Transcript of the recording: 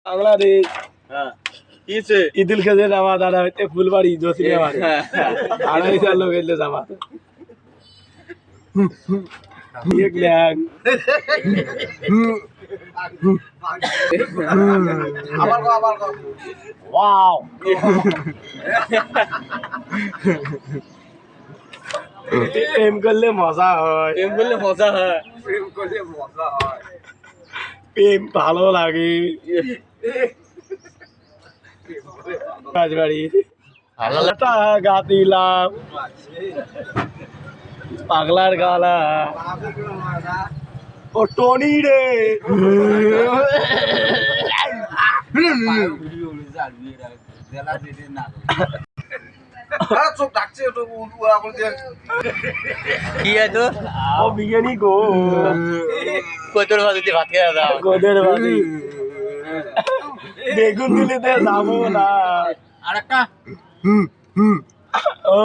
বাংলাদেশ ঈদুল খেজে যাওয়া দাদা হইতে ফুলবাড়ি জসিমে বাড়ি 2,500 লোক এলে যাওয়া एक लाख वाओ প্রেম করলে মজা হয় প্রেম ভালো লাগে রাজবাড়ি ভালোটা গাতিলাম পাগলার গালা ও টনি রে কি আছে ও বিরিয়ানি গো কতর ভাজিতে ভাত খেয়ে দাও গোদের বাড়ি বেগুন দিলিতে যাবো না আরেকটা ও